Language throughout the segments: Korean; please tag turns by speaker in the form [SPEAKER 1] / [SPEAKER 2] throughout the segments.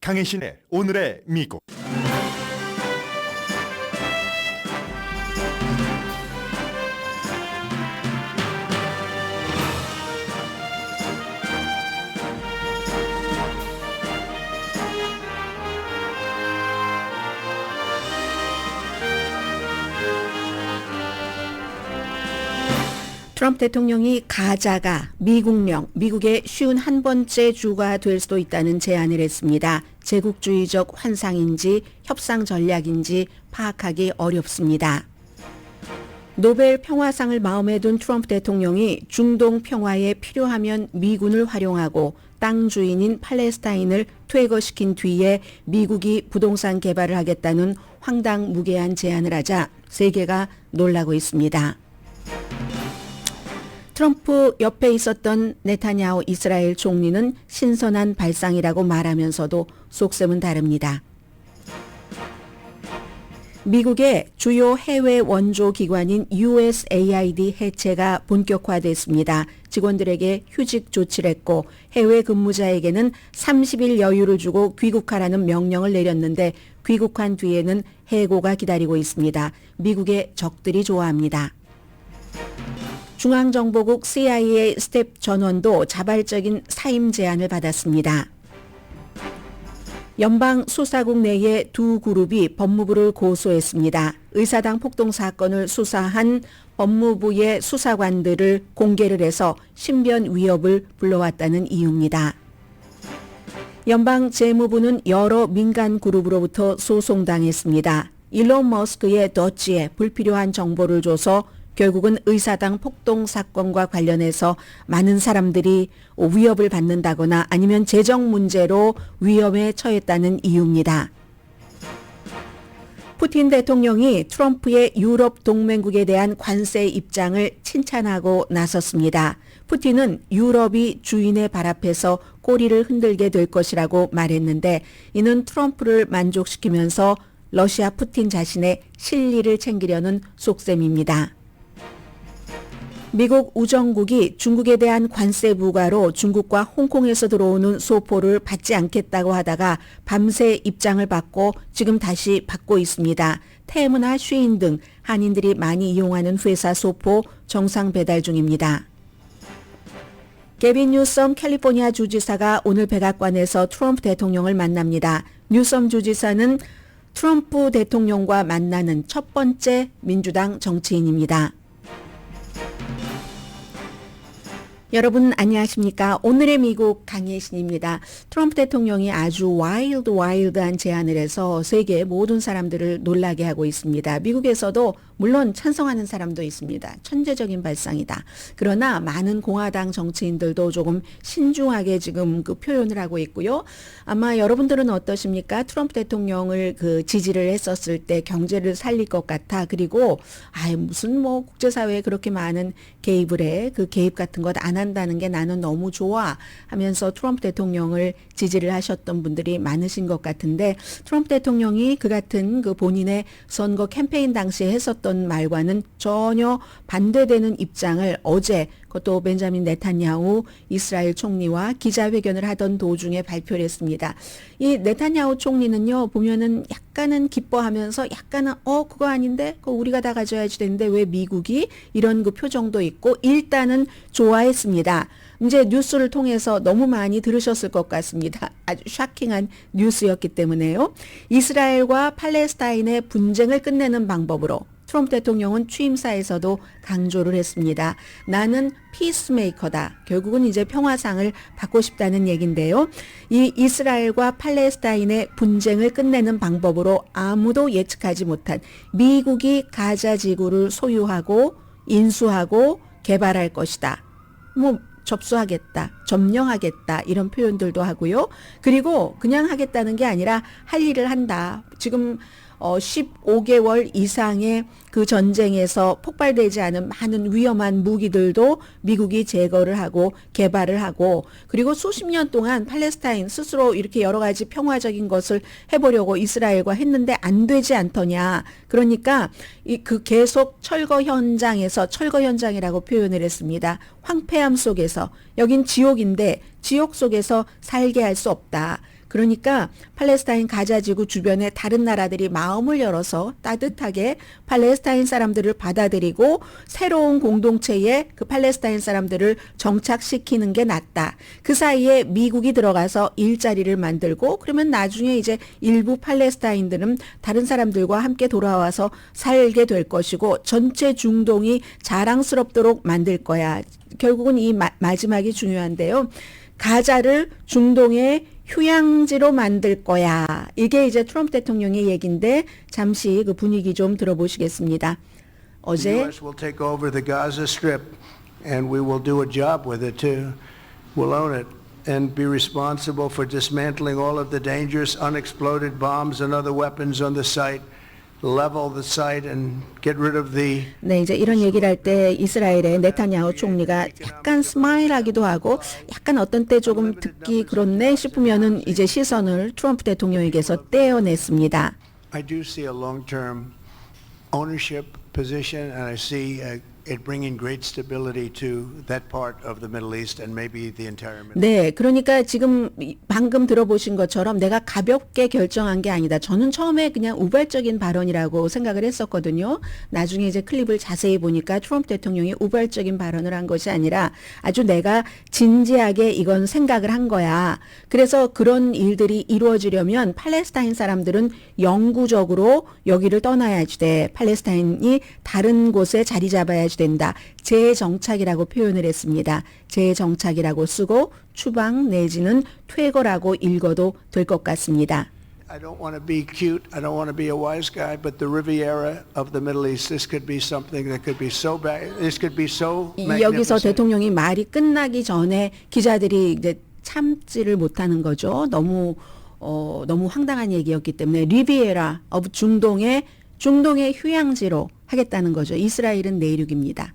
[SPEAKER 1] 강혜신의 오늘의 미국.
[SPEAKER 2] 트럼프 대통령이 가자가 미국의 51번째 주가 될 수도 있다는 제안을 했습니다. 제국주의적 환상인지 협상 전략인지 파악하기 어렵습니다. 노벨 평화상을 마음에 둔 트럼프 대통령이 중동 평화에 필요하면 미군을 활용하고 땅 주인인 팔레스타인을 퇴거시킨 뒤에 미국이 부동산 개발을 하겠다는 황당무계한 제안을 하자 세계가 놀라고 있습니다. 트럼프 옆에 있었던 네타냐후 이스라엘 총리는 신선한 발상이라고 말하면서도 속셈은 다릅니다. 미국의 주요 해외 원조 기관인 USAID 해체가 본격화됐습니다. 직원들에게 휴직 조치를 했고 해외 근무자에게는 30일 여유를 주고 귀국하라는 명령을 내렸는데 귀국한 뒤에는 해고가 기다리고 있습니다. 미국의 적들이 좋아합니다. 중앙정보국 CIA 스텝 전원도 자발적인 사임 제안을 받았습니다. 연방수사국 내의 두 그룹이 법무부를 고소했습니다. 의사당 폭동 사건을 수사한 법무부의 수사관들을 공개를 해서 신변 위협을 불러왔다는 이유입니다. 연방재무부는 여러 민간 그룹으로부터 소송당했습니다. 일론 머스크의 더치에 불필요한 정보를 줘서 결국은 의사당 폭동 사건과 관련해서 많은 사람들이 위협을 받는다거나 아니면 재정 문제로 위험에 처했다는 이유입니다. 푸틴 대통령이 트럼프의 유럽 동맹국에 대한 관세 입장을 칭찬하고 나섰습니다. 푸틴은 유럽이 주인의 발 앞에서 꼬리를 흔들게 될 것이라고 말했는데 이는 트럼프를 만족시키면서 러시아 푸틴 자신의 실리를 챙기려는 속셈입니다. 미국 우정국이 중국에 대한 관세 부과로 중국과 홍콩에서 들어오는 소포를 받지 않겠다고 하다가 밤새 입장을 바꿔 지금 다시 받고 있습니다. 테무나 쉬인 등 한인들이 많이 이용하는 회사 소포 정상 배달 중입니다. 게빈 뉴섬 캘리포니아 주지사가 오늘 백악관에서 트럼프 대통령을 만납니다. 뉴섬 주지사는 트럼프 대통령과 만나는 첫 번째 민주당 정치인입니다. 여러분 안녕하십니까? 오늘의 미국 강혜신입니다. 트럼프 대통령이 아주 와일드한 제안을 해서 세계 모든 사람들을 놀라게 하고 있습니다. 미국에서도 물론 찬성하는 사람도 있습니다. 천재적인 발상이다. 그러나 많은 공화당 정치인들도 조금 신중하게 지금 그 표현을 하고 있고요. 아마 여러분들은 어떠십니까? 트럼프 대통령을 지지를 했었을 때 경제를 살릴 것 같아. 그리고 무슨 국제사회에 그렇게 많은 개입을 해. 그 개입 같은 것 안 한다는 게 나는 너무 좋아 하면서 트럼프 대통령을 지지를 하셨던 분들이 많으신 것 같은데 트럼프 대통령이 그 같은 본인의 선거 캠페인 당시에 했었던 말과는 전혀 반대되는 입장을 어제 그것도 벤자민 네타냐후 이스라엘 총리와 기자회견을 하던 도중에 발표를 했습니다. 이 네타냐후 총리는요 보면은 약간은 기뻐하면서 약간은 그거 아닌데 그거 우리가 다 가져야지 되는데 왜 미국이 이런 그 표정도 있고 일단은 좋아했습니다. 이제 뉴스를 통해서 너무 많이 들으셨을 것 같습니다. 아주 샤킹한 뉴스였기 때문에요. 이스라엘과 팔레스타인의 분쟁을 끝내는 방법으로 트럼프 대통령은 취임사에서도 강조를 했습니다. 나는 피스메이커다. 결국은 이제 평화상을 받고 싶다는 얘긴데요. 이 이스라엘과 팔레스타인의 분쟁을 끝내는 방법으로 아무도 예측하지 못한 미국이 가자 지구를 소유하고 인수하고 개발할 것이다. 접수하겠다, 점령하겠다 이런 표현들도 하고요. 그리고 그냥 하겠다는 게 아니라 할 일을 한다. 지금 15개월 이상의 그 전쟁에서 폭발되지 않은 많은 위험한 무기들도 미국이 제거를 하고 개발을 하고 그리고 수십 년 동안 팔레스타인 스스로 이렇게 여러 가지 평화적인 것을 해보려고 이스라엘과 했는데 안 되지 않더냐. 그러니까 계속 철거 현장이라고 표현을 했습니다. 황폐함 속에서 여긴 지옥인데 지옥 속에서 살게 할 수 없다. 그러니까 팔레스타인 가자지구 주변에 다른 나라들이 마음을 열어서 따뜻하게 팔레스타인 사람들을 받아들이고 새로운 공동체에 그 팔레스타인 사람들을 정착시키는 게 낫다. 그 사이에 미국이 들어가서 일자리를 만들고 그러면 나중에 이제 일부 팔레스타인들은 다른 사람들과 함께 돌아와서 살게 될 것이고 전체 중동이 자랑스럽도록 만들 거야. 결국은 이 마지막이 중요한데요. 가자를 중동의 휴양지로 만들 거야. 이게 이제 트럼프 대통령의 얘기인데 잠시 그 분위기 좀 들어보시겠습니다.
[SPEAKER 3] The
[SPEAKER 2] 어제
[SPEAKER 3] U.S. will take over the Gaza Strip, and we will do a job with it too. We'll own it and be responsible for dismantling all of the dangerous unexploded bombs and other weapons on the site, level the site, and get rid of the.
[SPEAKER 2] 네, 이제 이런 얘기를 할 때 이스라엘의 네타냐후 총리가 약간 스마일하기도 하고 약간 어떤 때 조금 듣기 그렇네 싶으면은 이제 시선을 트럼프 대통령에게서 떼어냈습니다.
[SPEAKER 3] I do see a long-term ownership position, and I see it bringing great stability to that part of the Middle East and maybe the entire Middle East.
[SPEAKER 2] 네, 그러니까 지금 방금 들어보신 것처럼 내가 가볍게 결정한 게 아니다. 저는 처음에 그냥 우발적인 발언이라고 생각을 했었거든요. 나중에 이제 클립을 자세히 보니까 트럼프 대통령이 우발적인 발언을 한 것이 아니라 아주 내가 진지하게 이건 생각을 한 거야. 그래서 그런 일들이 이루어지려면 팔레스타인 사람들은 영구적으로 여기를 떠나야지 돼. 팔레스타인이 다른 곳에 자리 잡아야지 된다. 재정착이라고 표현을 했습니다. 재정착이라고 쓰고 추방 내지는 퇴거라고 읽어도 될 것 같습니다.
[SPEAKER 3] I don't want to be cute. I don't want to be a wise guy, but the Riviera of the Middle East, this could be something that could be so bad. This could be so
[SPEAKER 2] 여기서
[SPEAKER 3] magnificent.
[SPEAKER 2] 대통령이 말이 끝나기 전에 기자들이 이제 참지를 못하는 거죠. 너무 황당한 얘기였기 때문에 리비에라 of 중동의 휴양지로 하겠다는 거죠. 이스라엘은 내륙입니다.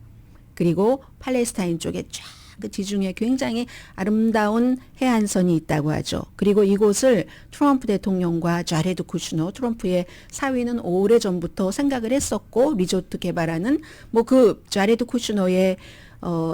[SPEAKER 2] 그리고 팔레스타인 쪽에 쫙 그 지중해 굉장히 아름다운 해안선이 있다고 하죠. 그리고 이곳을 트럼프 대통령과 자레드 쿠슈너 트럼프의 사위는 오래전부터 생각을 했었고 리조트 개발하는 뭐 그 자레드 쿠슈너의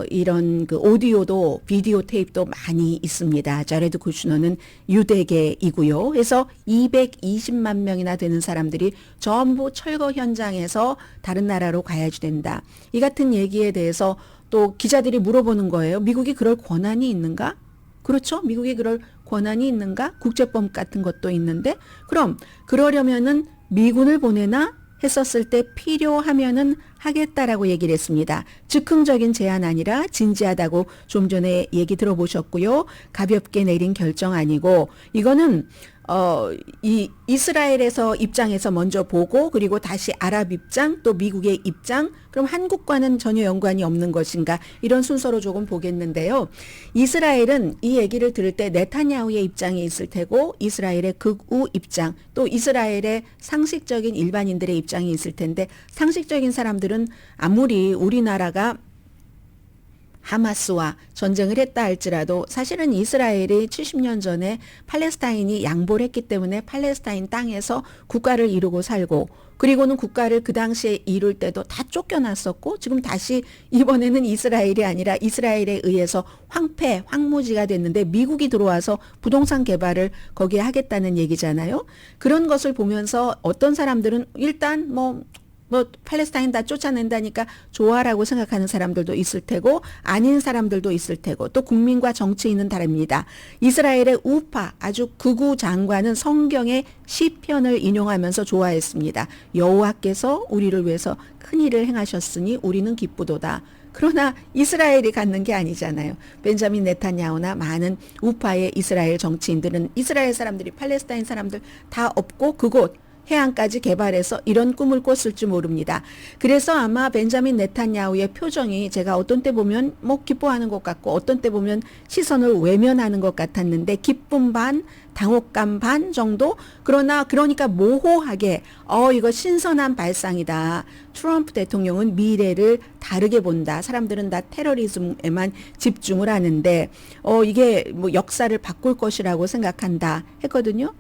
[SPEAKER 2] 이런 그 오디오도 비디오 테이프도 많이 있습니다. 자레드 쿠슈너는 유대계이고요. 그래서 220만 명이나 되는 사람들이 전부 철거 현장에서 다른 나라로 가야지 된다. 이 같은 얘기에 대해서 또 기자들이 물어보는 거예요. 미국이 그럴 권한이 있는가? 그렇죠? 미국이 그럴 권한이 있는가? 국제법 같은 것도 있는데 그럼 그러려면은 미군을 보내나? 했었을 때 필요하면은 하겠다라고 얘기를 했습니다. 즉흥적인 제안 아니라 진지하다고 좀 전에 얘기 들어보셨고요. 가볍게 내린 결정 아니고 이거는 이 이스라엘에서 입장에서 먼저 보고 그리고 다시 아랍 입장 또 미국의 입장 그럼 한국과는 전혀 연관이 없는 것인가 이런 순서로 조금 보겠는데요. 이스라엘은 이 얘기를 들을 때 네타냐후의 입장이 있을 테고 이스라엘의 극우 입장 또 이스라엘의 상식적인 일반인들의 입장이 있을 텐데 상식적인 사람들은 아무리 우리나라가 하마스와 전쟁을 했다 할지라도 사실은 이스라엘이 70년 전에 팔레스타인이 양보를 했기 때문에 팔레스타인 땅에서 국가를 이루고 살고 그리고는 국가를 그 당시에 이룰 때도 다 쫓겨났었고 지금 다시 이번에는 이스라엘이 아니라 이스라엘에 의해서 황무지가 됐는데 미국이 들어와서 부동산 개발을 거기에 하겠다는 얘기잖아요. 그런 것을 보면서 어떤 사람들은 일단 뭐 팔레스타인 다 쫓아낸다니까 좋아라고 생각하는 사람들도 있을 테고 아닌 사람들도 있을 테고 또 국민과 정치인은 다릅니다. 이스라엘의 우파 아주 극우 장관은 성경의 시편을 인용하면서 좋아했습니다. 여호와께서 우리를 위해서 큰 일을 행하셨으니 우리는 기쁘도다. 그러나 이스라엘이 갖는 게 아니잖아요. 벤자민 네타냐후나 많은 우파의 이스라엘 정치인들은 이스라엘 사람들이 팔레스타인 사람들 다 없고 그곳 해안까지 개발해서 이런 꿈을 꿨을지 모릅니다. 그래서 아마 벤자민 네타냐후의 표정이 제가 어떤 때 보면 뭐 기뻐하는 것 같고 어떤 때 보면 시선을 외면하는 것 같았는데 기쁨 반, 당혹감 반 정도? 그러니까 모호하게 이거 신선한 발상이다. 트럼프 대통령은 미래를 다르게 본다. 사람들은 다 테러리즘에만 집중을 하는데 이게 뭐 역사를 바꿀 것이라고 생각한다 했거든요.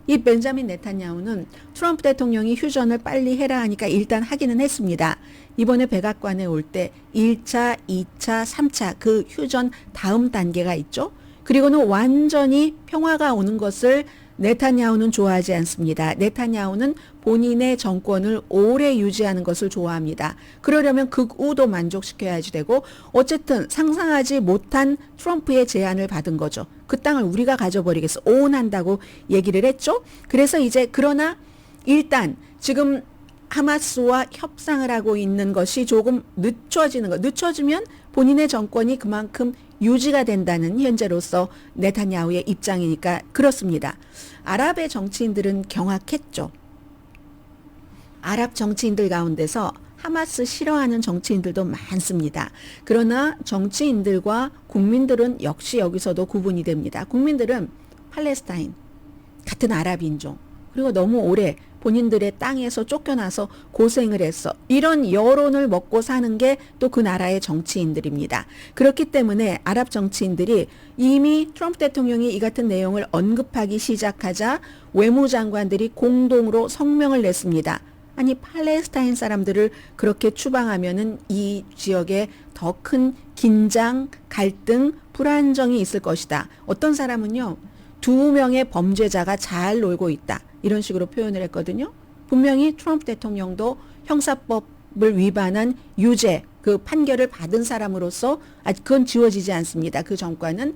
[SPEAKER 2] 이 벤자민 네타냐후는 트럼프 대통령이 휴전을 빨리 해라 하니까 일단 하기는 했습니다. 이번에 백악관에 올 때 1차, 2차, 3차 그 휴전 다음 단계가 있죠. 그리고는 완전히 평화가 오는 것을 네타냐후는 좋아하지 않습니다. 네타냐후는 본인의 정권을 오래 유지하는 것을 좋아합니다. 그러려면 극우도 만족시켜야지 되고 어쨌든 상상하지 못한 트럼프의 제안을 받은 거죠. 그 땅을 우리가 가져버리겠어. 오운한다고 얘기를 했죠. 그래서 이제 그러나 일단 지금 하마스와 협상을 하고 있는 것이 조금 늦춰지는 것. 늦춰지면 본인의 정권이 그만큼 유지가 된다는 현재로서 네타냐후의 입장이니까 그렇습니다. 아랍의 정치인들은 경악했죠. 아랍 정치인들 가운데서 하마스 싫어하는 정치인들도 많습니다. 그러나 정치인들과 국민들은 역시 여기서도 구분이 됩니다. 국민들은 팔레스타인, 같은 아랍 인종, 그리고 너무 오래 본인들의 땅에서 쫓겨나서 고생을 했어. 이런 여론을 먹고 사는 게 또 그 나라의 정치인들입니다. 그렇기 때문에 아랍 정치인들이 이미 트럼프 대통령이 이 같은 내용을 언급하기 시작하자 외무장관들이 공동으로 성명을 냈습니다. 아니 팔레스타인 사람들을 그렇게 추방하면은 이 지역에 더 큰 긴장, 갈등, 불안정이 있을 것이다. 어떤 사람은요. 2명의 범죄자가 잘 놀고 있다. 이런 식으로 표현을 했거든요. 분명히 트럼프 대통령도 형사법을 위반한 유죄, 그 판결을 받은 사람으로서 아직 그건 지워지지 않습니다. 그 정과는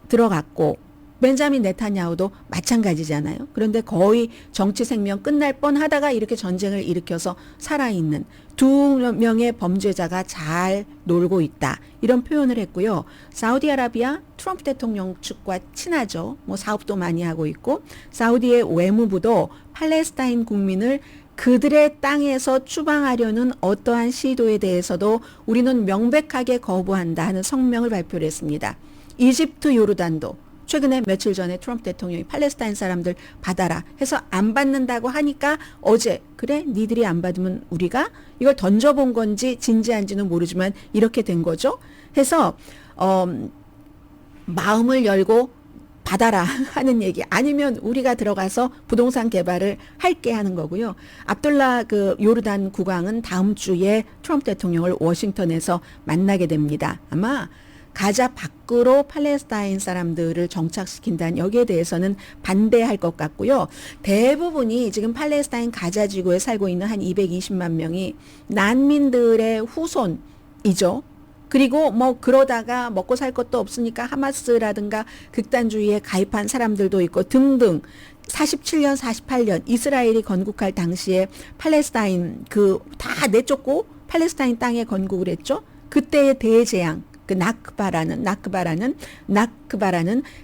[SPEAKER 2] 들어갔고 벤자민 네타냐후도 마찬가지잖아요. 그런데 거의 정치 생명 끝날 뻔하다가 이렇게 전쟁을 일으켜서 살아있는 2명의 범죄자가 잘 놀고 있다. 이런 표현을 했고요. 사우디아라비아 트럼프 대통령 측과 친하죠. 뭐 사업도 많이 하고 있고 사우디의 외무부도 팔레스타인 국민을 그들의 땅에서 추방하려는 어떠한 시도에 대해서도 우리는 명백하게 거부한다 하는 성명을 발표를 했습니다. 이집트, 요르단도 최근에 며칠 전에 트럼프 대통령이 팔레스타인 사람들 받아라 해서 안 받는다고 하니까 어제 그래 니들이 안 받으면 우리가 이걸 던져본 건지 진지한지는 모르지만 이렇게 된 거죠. 해서 마음을 열고 받아라 하는 얘기 아니면 우리가 들어가서 부동산 개발을 할게 하는 거고요. 압둘라 그 요르단 국왕은 다음 주에 트럼프 대통령을 워싱턴에서 만나게 됩니다. 아마 가자 밖으로 팔레스타인 사람들을 정착시킨다는 여기에 대해서는 반대할 것 같고요. 대부분이 지금 팔레스타인 가자 지구에 살고 있는 한 220만 명이 난민들의 후손이죠. 그리고 뭐 그러다가 먹고 살 것도 없으니까 하마스라든가 극단주의에 가입한 사람들도 있고 등등. 47년, 48년 이스라엘이 건국할 당시에 팔레스타인 그 다 내쫓고 팔레스타인 땅에 건국을 했죠. 그때의 대재앙. 그 나크바라는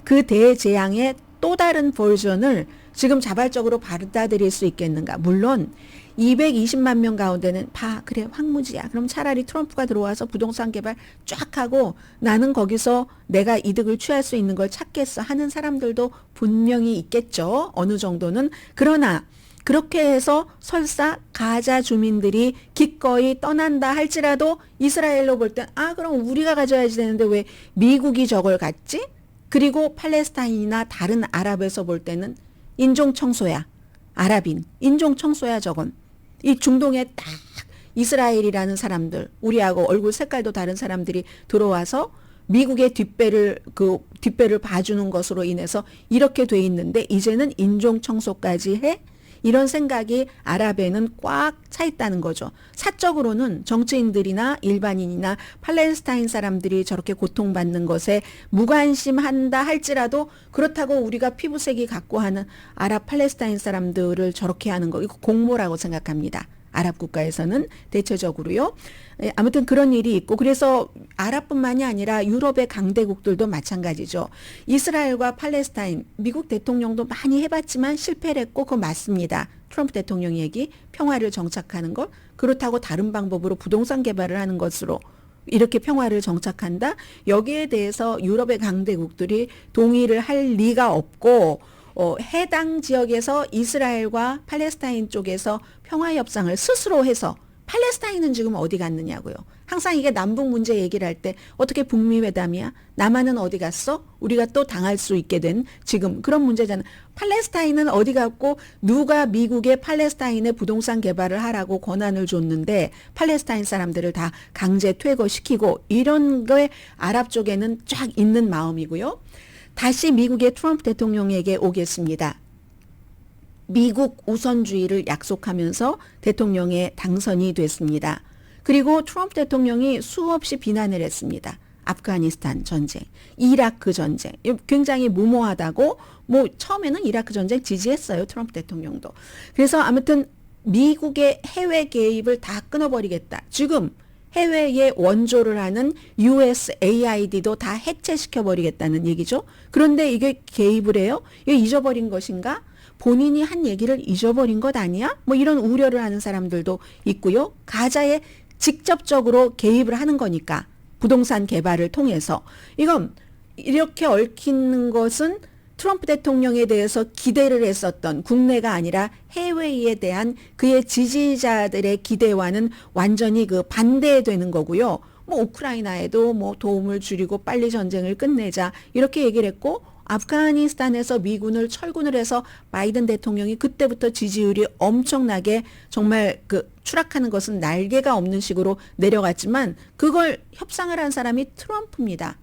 [SPEAKER 2] 그 대재앙의 또 다른 버전을 지금 자발적으로 받아들일 수 있겠는가? 물론 220만 명 가운데는 그래 황무지야. 그럼 차라리 트럼프가 들어와서 부동산 개발 쫙 하고 나는 거기서 내가 이득을 취할 수 있는 걸 찾겠어 하는 사람들도 분명히 있겠죠. 어느 정도는. 그러나 그렇게 해서 설사 가자 주민들이 기꺼이 떠난다 할지라도 이스라엘로 볼 땐 그럼 우리가 가져야지 되는데 왜 미국이 저걸 갖지? 그리고 팔레스타인이나 다른 아랍에서 볼 때는 인종 청소야. 아랍인 인종 청소야 저건. 이 중동에 딱 이스라엘이라는 사람들 우리하고 얼굴 색깔도 다른 사람들이 들어와서 미국의 뒷배를 봐주는 것으로 인해서 이렇게 돼 있는데 이제는 인종 청소까지 해? 이런 생각이 아랍에는 꽉 차 있다는 거죠. 사적으로는 정치인들이나 일반인이나 팔레스타인 사람들이 저렇게 고통받는 것에 무관심한다 할지라도 그렇다고 우리가 피부색이 같고 하는 아랍 팔레스타인 사람들을 저렇게 하는 거 이거 공모라고 생각합니다. 아랍 국가에서는 대체적으로요. 아무튼 그런 일이 있고 그래서 아랍뿐만이 아니라 유럽의 강대국들도 마찬가지죠. 이스라엘과 팔레스타인 미국 대통령도 많이 해봤지만 실패를 했고 그거 맞습니다. 트럼프 대통령 얘기 평화를 정착하는 것 그렇다고 다른 방법으로 부동산 개발을 하는 것으로 이렇게 평화를 정착한다. 여기에 대해서 유럽의 강대국들이 동의를 할 리가 없고 해당 지역에서 이스라엘과 팔레스타인 쪽에서 평화협상을 스스로 해서 팔레스타인은 지금 어디 갔느냐고요. 항상 이게 남북 문제 얘기를 할 때 어떻게 북미 회담이야? 남한은 어디 갔어? 우리가 또 당할 수 있게 된 지금 그런 문제잖아. 팔레스타인은 어디 갔고 누가 미국의 팔레스타인의 부동산 개발을 하라고 권한을 줬는데 팔레스타인 사람들을 다 강제 퇴거시키고 이런 거에 아랍 쪽에는 쫙 있는 마음이고요. 다시 미국의 트럼프 대통령에게 오겠습니다. 미국 우선주의를 약속하면서 대통령에 당선이 됐습니다. 그리고 트럼프 대통령이 수없이 비난을 했습니다. 아프가니스탄 전쟁, 이라크 전쟁, 굉장히 무모하다고 뭐 처음에는 이라크 전쟁 지지했어요. 트럼프 대통령도. 그래서 아무튼 미국의 해외 개입을 다 끊어버리겠다. 지금 해외에 원조를 하는 USAID도 다 해체시켜버리겠다는 얘기죠. 그런데 이게 개입을 해요? 이게 잊어버린 것인가? 본인이 한 얘기를 잊어버린 것 아니야? 뭐 이런 우려를 하는 사람들도 있고요. 가자에 직접적으로 개입을 하는 거니까 부동산 개발을 통해서 이건 이렇게 얽히는 것은 트럼프 대통령에 대해서 기대를 했었던 국내가 아니라 해외에 대한 그의 지지자들의 기대와는 완전히 그 반대되는 거고요. 뭐 우크라이나에도 뭐 도움을 줄이고 빨리 전쟁을 끝내자 이렇게 얘기를 했고 아프가니스탄에서 미군을 철군을 해서 바이든 대통령이 그때부터 지지율이 엄청나게 정말 그 추락하는 것은 날개가 없는 식으로 내려갔지만 그걸 협상을 한 사람이 트럼프입니다.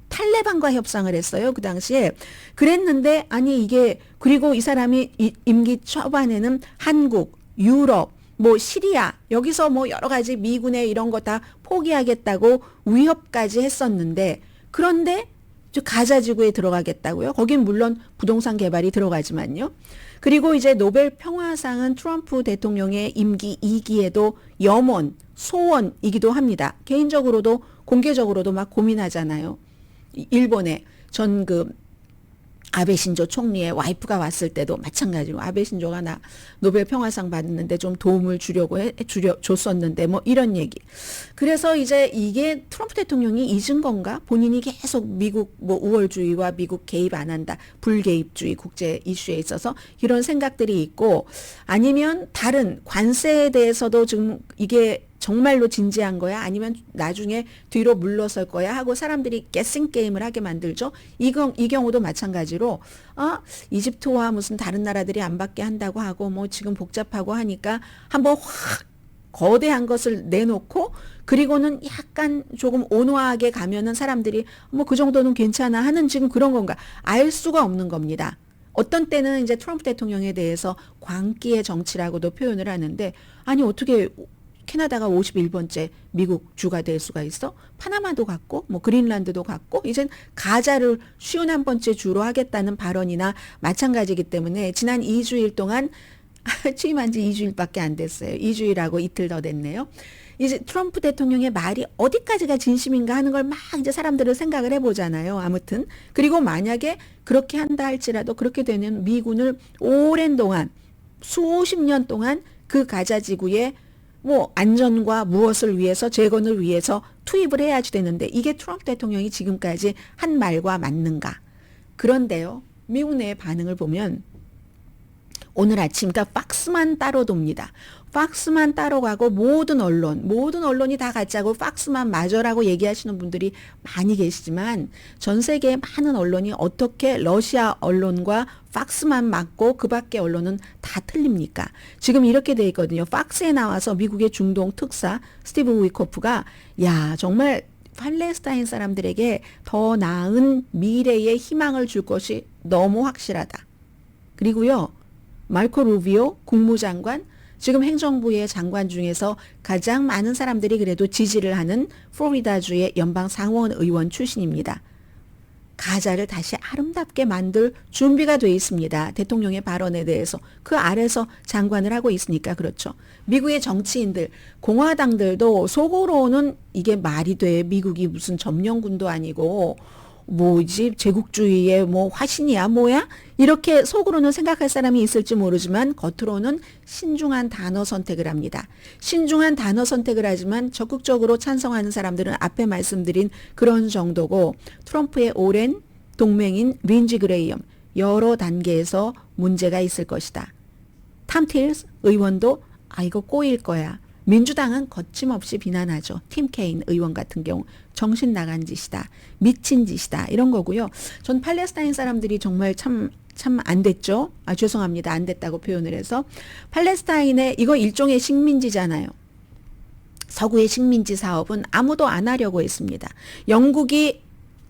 [SPEAKER 2] 탈레반과 협상을 했어요. 그 당시에. 그랬는데 아니 이게 그리고 이 사람이 임기 초반에는 한국, 유럽, 뭐 시리아 여기서 뭐 여러 가지 미군의 이런 거 다 포기하겠다고 위협까지 했었는데 그런데 가자 지구에 들어가겠다고요. 거긴 물론 부동산 개발이 들어가지만요. 그리고 이제 노벨 평화상은 트럼프 대통령의 임기 2기에도 염원, 소원이기도 합니다. 개인적으로도 공개적으로도 막 고민하잖아요. 일본에 전 그 아베 신조 총리의 와이프가 왔을 때도 마찬가지로 아베 신조가 나 노벨 평화상 받았는데 좀 도움을 주려고 줬었는데 뭐 이런 얘기. 그래서 이제 이게 트럼프 대통령이 잊은 건가? 본인이 계속 미국 뭐 우월주의와 미국 개입 안 한다. 불개입주의 국제 이슈에 있어서 이런 생각들이 있고 아니면 다른 관세에 대해서도 지금 이게 정말로 진지한 거야? 아니면 나중에 뒤로 물러설 거야? 하고 사람들이 게싱 게임을 하게 만들죠. 이 경우도 마찬가지로 이집트와 무슨 다른 나라들이 안 받게 한다고 하고 뭐 지금 복잡하고 하니까 한번 확 거대한 것을 내놓고 그리고는 약간 조금 온화하게 가면은 사람들이 뭐 그 정도는 괜찮아 하는 지금 그런 건가? 알 수가 없는 겁니다. 어떤 때는 이제 트럼프 대통령에 대해서 광기의 정치라고도 표현을 하는데 아니 어떻게 캐나다가 51번째 미국 주가 될 수가 있어? 파나마도 갔고 뭐 그린란드도 갔고 이젠 가자를 51번째 주로 하겠다는 발언이나 마찬가지이기 때문에 지난 2주일 동안 취임한 지 2주일밖에 안 됐어요. 2주일하고 이틀 더 됐네요. 이제 트럼프 대통령의 말이 어디까지가 진심인가 하는 걸 막 이제 사람들은 생각을 해보잖아요. 아무튼 그리고 만약에 그렇게 한다 할지라도 그렇게 되면 미군을 오랜 동안 수십 년 동안 그 가자 지구에 뭐 안전과 무엇을 위해서 재건을 위해서 투입을 해야지 되는데 이게 트럼프 대통령이 지금까지 한 말과 맞는가? 그런데요. 미국 내의 반응을 보면 오늘 아침 그러니까 팍스만 따로 돕니다. 팍스만 따로 가고 모든 언론이 다 가짜고 팍스만 맞아라고 얘기하시는 분들이 많이 계시지만 전 세계의 많은 언론이 어떻게 러시아 언론과 팍스만 맞고 그 밖의 언론은 다 틀립니까? 지금 이렇게 돼 있거든요. 팍스에 나와서 미국의 중동 특사 스티브 위코프가 야 정말 팔레스타인 사람들에게 더 나은 미래의 희망을 줄 것이 너무 확실하다. 그리고요. 마르코 루비오 국무장관 지금 행정부의 장관 중에서 가장 많은 사람들이 그래도 지지를 하는 플로리다주의 연방 상원 의원 출신입니다. 가자를 다시 아름답게 만들 준비가 돼 있습니다. 대통령의 발언에 대해서 그 아래서 장관을 하고 있으니까 그렇죠. 미국의 정치인들, 공화당들도 속으로는 이게 말이 돼. 미국이 무슨 점령군도 아니고 뭐지 제국주의의 뭐 화신이야 뭐야 이렇게 속으로는 생각할 사람이 있을지 모르지만 겉으로는 신중한 단어 선택을 합니다. 신중한 단어 선택을 하지만 적극적으로 찬성하는 사람들은 앞에 말씀드린 그런 정도고 트럼프의 오랜 동맹인 린지 그레이엄 여러 단계에서 문제가 있을 것이다. 탐 틸스 의원도 이거 꼬일 거야. 민주당은 거침없이 비난하죠. 팀 케인 의원 같은 경우 정신 나간 짓이다. 미친 짓이다. 이런 거고요. 전 팔레스타인 사람들이 정말 참 안 됐죠. 죄송합니다. 안 됐다고 표현을 해서. 팔레스타인의 이거 일종의 식민지잖아요. 서구의 식민지 사업은 아무도 안 하려고 했습니다. 영국이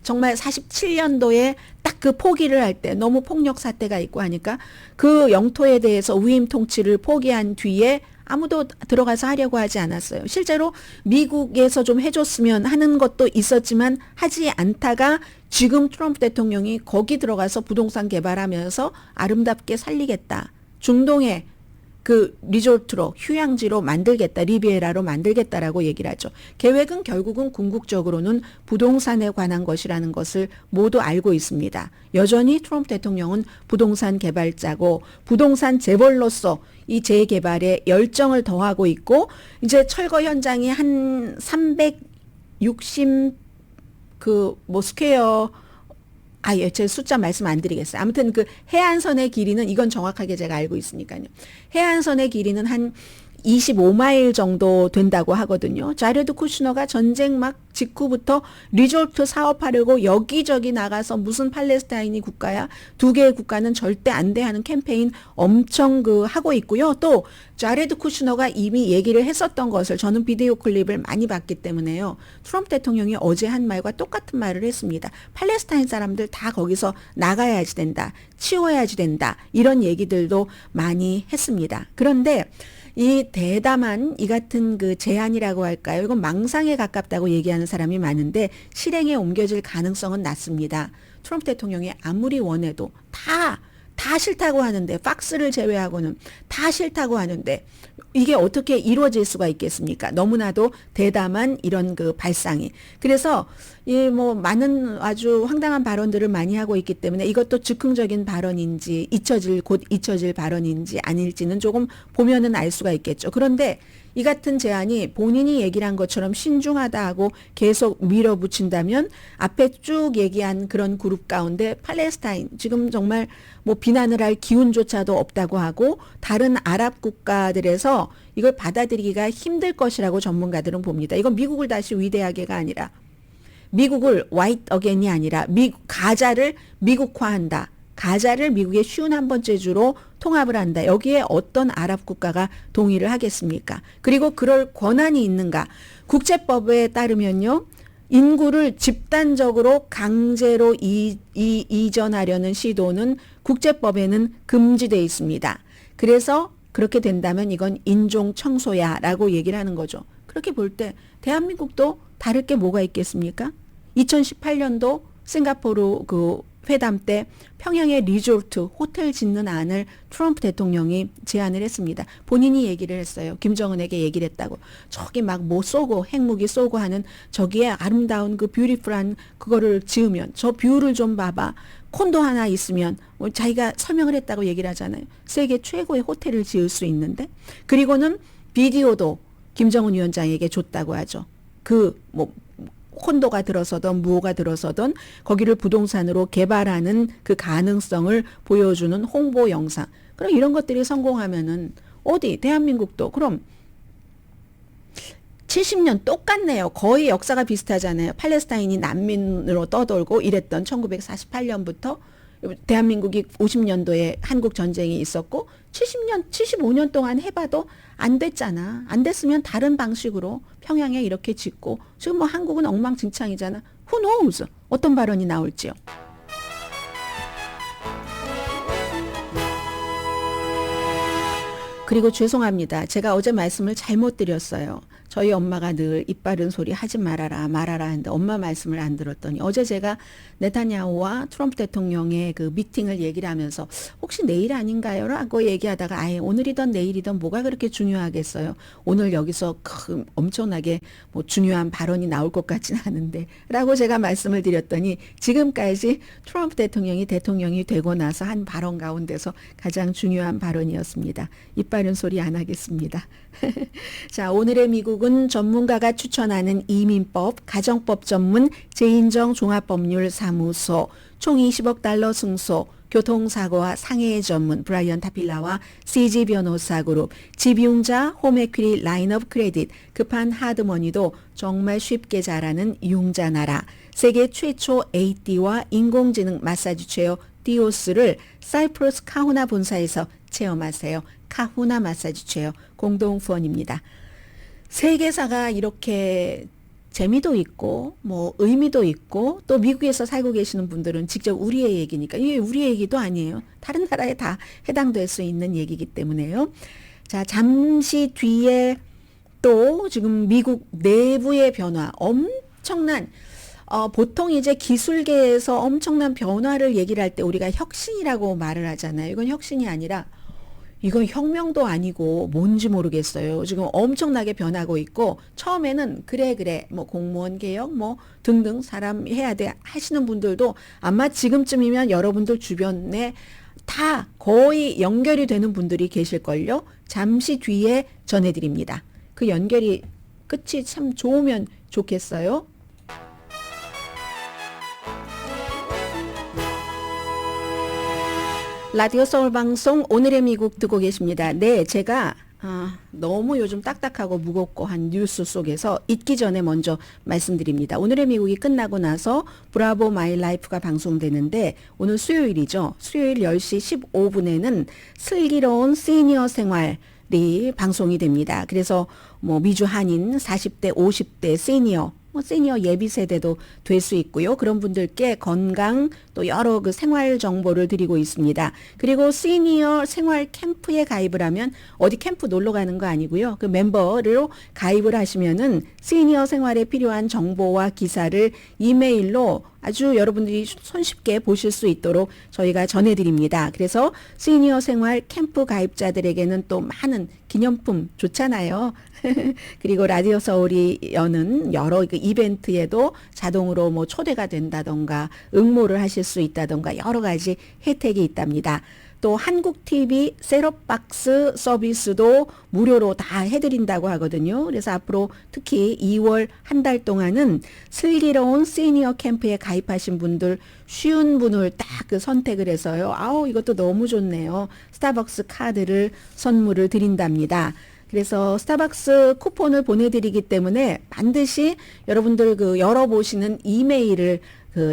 [SPEAKER 2] 정말 47년도에 딱 그 포기를 할 때 너무 폭력 사태가 있고 하니까 그 영토에 대해서 위임 통치를 포기한 뒤에 아무도 들어가서 하려고 하지 않았어요. 실제로 미국에서 좀 해줬으면 하는 것도 있었지만 하지 않다가 지금 트럼프 대통령이 거기 들어가서 부동산 개발하면서 아름답게 살리겠다. 중동에 그 리조트로 휴양지로 만들겠다. 리비에라로 만들겠다라고 얘기를 하죠. 계획은 결국은 궁극적으로는 부동산에 관한 것이라는 것을 모두 알고 있습니다. 여전히 트럼프 대통령은 부동산 개발자고 부동산 재벌로서 이 재개발에 열정을 더하고 있고 이제 철거 현장이 한 360 스퀘어 예, 제 숫자 말씀 안 드리겠어요. 아무튼 그 해안선의 길이는 이건 정확하게 제가 알고 있으니까요. 해안선의 길이는 한 25마일 정도 된다고 하거든요. 자레드 쿠슈너가 전쟁 막 직후부터 리조트 사업하려고 여기저기 나가서 무슨 팔레스타인이 국가야? 두 개의 국가는 절대 안 돼 하는 캠페인 엄청 하고 있고요. 또 자레드 쿠슈너가 이미 얘기를 했었던 것을 저는 비디오 클립을 많이 봤기 때문에요. 트럼프 대통령이 어제 한 말과 똑같은 말을 했습니다. 팔레스타인 사람들 다 거기서 나가야지 된다. 치워야지 된다. 이런 얘기들도 많이 했습니다. 그런데 이 대담한 이 같은 그 제안이라고 할까요? 이건 망상에 가깝다고 얘기하는 사람이 많은데 실행에 옮겨질 가능성은 낮습니다. 트럼프 대통령이 아무리 원해도 다 싫다고 하는데 팍스를 제외하고는 다 싫다고 하는데 이게 어떻게 이루어질 수가 있겠습니까? 너무나도 대담한 이런 그 발상이. 그래서 이 많은 아주 황당한 발언들을 많이 하고 있기 때문에 이것도 즉흥적인 발언인지 곧 잊혀질 발언인지 아닐지는 조금 보면은 알 수가 있겠죠. 그런데 이 같은 제안이 본인이 얘기를 한 것처럼 신중하다 하고 계속 밀어붙인다면 앞에 쭉 얘기한 그런 그룹 가운데 팔레스타인 지금 정말 비난을 할 기운조차도 없다고 하고 다른 아랍 국가들에서 이걸 받아들이기가 힘들 것이라고 전문가들은 봅니다. 이건 미국을 다시 위대하게가 아니라 미국을 white again이 아니라 가자를 미국화한다. 가자를 미국의 쉬운 한 번째 주로 통합을 한다. 여기에 어떤 아랍 국가가 동의를 하겠습니까? 그리고 그럴 권한이 있는가? 국제법에 따르면요. 인구를 집단적으로 강제로 이전하려는 시도는 국제법에는 금지되어 있습니다. 그래서 그렇게 된다면 이건 인종 청소야라고 얘기를 하는 거죠. 그렇게 볼 때 대한민국도 다를 게 뭐가 있겠습니까? 2018년도 싱가포르 회담 때 평양에 리조트 호텔 짓는 안을 트럼프 대통령이 제안을 했습니다. 본인이 얘기를 했어요. 김정은에게 얘기를 했다고. 저기 막 쏘고 핵무기 쏘고 하는 저기에 아름다운 그 뷰티풀한 그거를 지으면 저 뷰를 좀 봐봐. 콘도 하나 있으면 자기가 설명을 했다고 얘기를 하잖아요. 세계 최고의 호텔을 지을 수 있는데 그리고는 비디오도 김정은 위원장에게 줬다고 하죠. 콘도가 들어서던 무호가 들어서던 거기를 부동산으로 개발하는 그 가능성을 보여주는 홍보 영상. 그럼 이런 것들이 성공하면은 대한민국도 그럼 70년 똑같네요. 거의 역사가 비슷하잖아요. 팔레스타인이 난민으로 떠돌고 이랬던 1948년부터 대한민국이 50년도에 한국 전쟁이 있었고 75년 동안 해봐도 안 됐잖아. 안 됐으면 다른 방식으로 평양에 이렇게 짓고 지금 한국은 엉망진창이잖아. Who knows? 어떤 발언이 나올지요. 그리고 죄송합니다. 제가 어제 말씀을 잘못 드렸어요. 저희 엄마가 늘 입 바른 소리 하지 말아라 하는데 엄마 말씀을 안 들었더니 어제 제가 네타냐후와 트럼프 대통령의 그 미팅을 얘기를 하면서 혹시 내일 아닌가요? 라고 얘기하다가 오늘이든 내일이든 뭐가 그렇게 중요하겠어요. 오늘 여기서 엄청나게 중요한 발언이 나올 것 같지는 않은데 라고 제가 말씀을 드렸더니 지금까지 트럼프 대통령이 되고 나서 한 발언 가운데서 가장 중요한 발언이었습니다. 입 바른 소리 안 하겠습니다. 자, 오늘의 미국은 전문가가 추천하는 이민법, 가정법 전문 재인정 종합법률사무소, 총 20억 달러 승소, 교통사고와 상해 전문 브라이언 타필라와 CG 변호사 그룹, 집융자 홈에퀴리 라인업 크레딧, 급한 하드머니도 정말 쉽게 잘하는 융자나라, 세계 최초 AD와 인공지능 마사지 체어 디오스를 사이프러스 카후나 본사에서 체험하세요. 카후나 마사지 체어 공동 후원입니다. 세계사가 이렇게 재미도 있고 뭐 의미도 있고 또 미국에서 살고 계시는 분들은 직접 우리의 얘기니까 이게 우리의 얘기도 아니에요. 다른 나라에 다 해당될 수 있는 얘기이기 때문에요. 자, 잠시 뒤에 또 지금 미국 내부의 변화 엄청난 보통 이제 기술계에서 엄청난 변화를 얘기를 할 때 우리가 혁신이라고 말을 하잖아요. 이건 혁신이 아니라 이건 혁명도 아니고 뭔지 모르겠어요. 지금 엄청나게 변하고 있고 처음에는 그래 뭐 공무원 개혁 뭐 등등 사람 해야 돼 하시는 분들도 아마 지금쯤이면 여러분들 주변에 다 거의 연결이 되는 분들이 계실걸요. 잠시 뒤에 전해드립니다. 그 연결이 끝이 참 좋으면 좋겠어요. 라디오 서울 방송 오늘의 미국 듣고 계십니다. 네, 제가 너무 요즘 딱딱하고 무겁고 한 뉴스 속에서 잊기 전에 먼저 말씀드립니다. 오늘의 미국이 끝나고 나서 브라보 마이 라이프가 방송되는데 오늘 수요일이죠. 수요일 10시 15분에는 슬기로운 시니어 생활이 방송이 됩니다. 그래서 뭐 미주 한인 40대 50대 시니어 시니어 예비 세대도 될 수 있고요. 그런 분들께 건강 또 여러 그 생활 정보를 드리고 있습니다. 그리고 시니어 생활 캠프에 가입을 하면 어디 캠프 놀러 가는 거 아니고요. 그 멤버로 가입을 하시면은 시니어 생활에 필요한 정보와 기사를 이메일로 아주 여러분들이 손쉽게 보실 수 있도록 저희가 전해드립니다. 그래서 시니어 생활 캠프 가입자들에게는 또 많은 기념품 좋잖아요. 그리고 라디오 서울이 여는 여러 그 이벤트에도 자동으로 뭐 초대가 된다던가 응모를 하실 수 있다던가 여러 가지 혜택이 있답니다. 또 한국TV 셋업박스 서비스도 무료로 다 해드린다고 하거든요. 그래서 앞으로 특히 2월 한 달 동안은 슬기로운 시니어 캠프에 가입하신 분들 쉬운 분을 딱 그 선택을 해서요. 아우 이것도 너무 좋네요. 스타벅스 카드를 선물을 드린답니다. 그래서 스타벅스 쿠폰을 보내드리기 때문에 반드시 여러분들 그 열어보시는 이메일을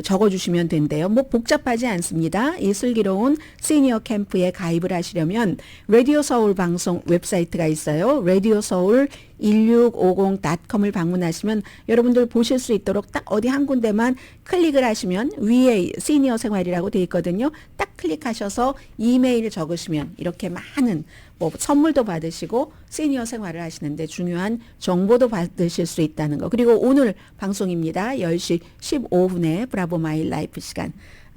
[SPEAKER 2] 적어주시면 된대요. 뭐 복잡하지 않습니다. 이 슬기로운 시니어 캠프에 가입을 하시려면 라디오 서울 방송 웹사이트가 있어요. 라디오 서울 1650.com을 방문하시면 여러분들 보실 수 있도록 딱 어디 한 군데만 클릭을 하시면 위에 시니어 생활이라고 되어 있거든요. 딱 클릭하셔서 이메일 적으시면 이렇게 많은 뭐 선물도 받으시고 시니어 생활을 하시는데 중요한 정보도 받으실 수 있다는 거. 그리고 오늘 방송입니다. 10시 15분에 브라보 마이 라이프 시간.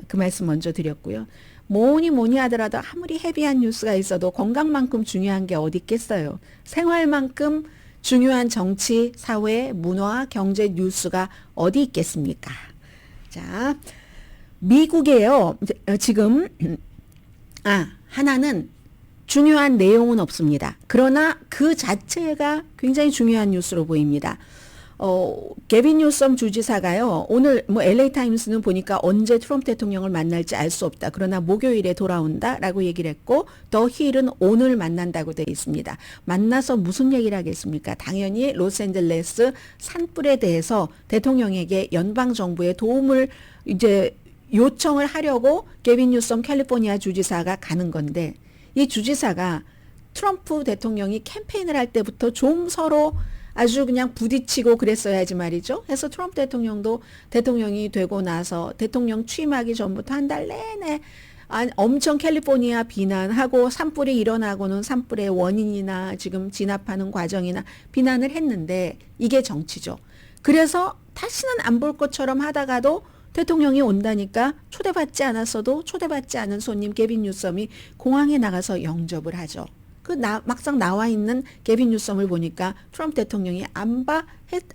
[SPEAKER 2] 그 말씀 먼저 드렸고요. 뭐니 하더라도 아무리 헤비한 뉴스가 있어도 건강만큼 중요한 게 어디 있겠어요. 생활만큼 중요한 정치, 사회, 문화, 경제 뉴스가 어디 있겠습니까? 자, 미국에요. 지금 하나는 중요한 내용은 없습니다. 그러나 그 자체가 굉장히 중요한 뉴스로 보입니다. 게빈 뉴섬 주지사가요. 오늘 뭐 LA 타임스는 보니까 언제 트럼프 대통령을 만날지 알 수 없다. 그러나 목요일에 돌아온다라고 얘기를 했고 더 힐은 오늘 만난다고 되어 있습니다. 만나서 무슨 얘기를 하겠습니까? 당연히 로스앤젤레스 산불에 대해서 대통령에게 연방 정부의 도움을 이제 요청을 하려고 게빈 뉴섬 캘리포니아 주지사가 가는 건데 이 주지사가 트럼프 대통령이 캠페인을 할 때부터 좀 서로 아주 그냥 부딪히고 그랬어야지 말이죠. 그래서 트럼프 대통령도 대통령이 되고 나서 대통령 취임하기 전부터 한 달 내내 엄청 캘리포니아 비난하고 산불이 일어나고는 산불의 원인이나 지금 진압하는 과정이나 비난을 했는데 이게 정치죠. 그래서 다시는 안 볼 것처럼 하다가도 대통령이 온다니까 초대받지 않았어도 초대받지 않은 손님 게빈 뉴섬이 공항에 나가서 영접을 하죠. 막상 나와 있는 게빈 뉴섬을 보니까 트럼프 대통령이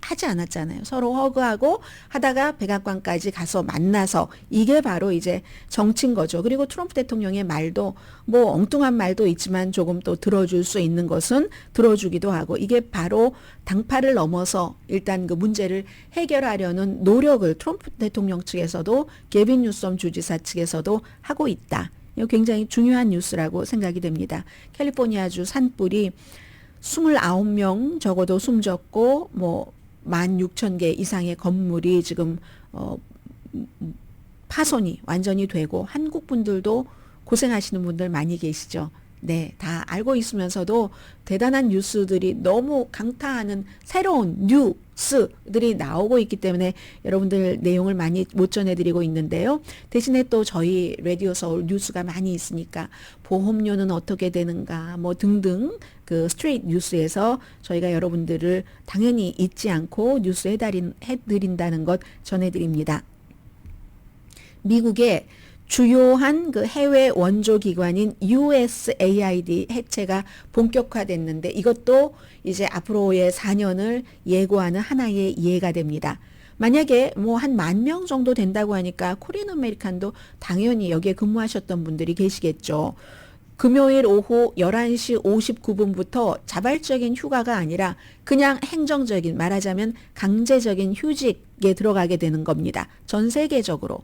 [SPEAKER 2] 하지 않았잖아요. 서로 허그하고 하다가 백악관까지 가서 만나서 이게 바로 이제 정치인 거죠. 그리고 트럼프 대통령의 말도 뭐 엉뚱한 말도 있지만 조금 또 들어줄 수 있는 것은 들어주기도 하고 이게 바로 당파를 넘어서 일단 그 문제를 해결하려는 노력을 트럼프 대통령 측에서도 게빈 뉴섬 주지사 측에서도 하고 있다. 이거 굉장히 중요한 뉴스라고 생각이 됩니다. 캘리포니아주 산불이 29명 적어도 숨졌고 뭐 16,000개 이상의 건물이 지금 파손이 완전히 되고 한국 분들도 고생하시는 분들 많이 계시죠. 네, 다 알고 있으면서도 대단한 뉴스들이 너무 강타하는 새로운 뉴스들이 나오고 있기 때문에 여러분들 내용을 많이 못 전해드리고 있는데요. 대신에 또 저희 라디오 서울 뉴스가 많이 있으니까 보험료는 어떻게 되는가 뭐 등등 그 스트레이트 뉴스에서 저희가 여러분들을 당연히 잊지 않고 뉴스 해드린다는 것 전해드립니다. 미국의 주요한 그 해외 원조 기관인 USAID 해체가 본격화됐는데 이것도 이제 앞으로의 4년을 예고하는 하나의 예가 됩니다. 만약에 뭐 한 10,000명 정도 된다고 하니까 코리안 아메리칸도 당연히 여기에 근무하셨던 분들이 계시겠죠. 금요일 오후 11시 59분부터 자발적인 휴가가 아니라 그냥 행정적인 말하자면 강제적인 휴직에 들어가게 되는 겁니다. 전 세계적으로.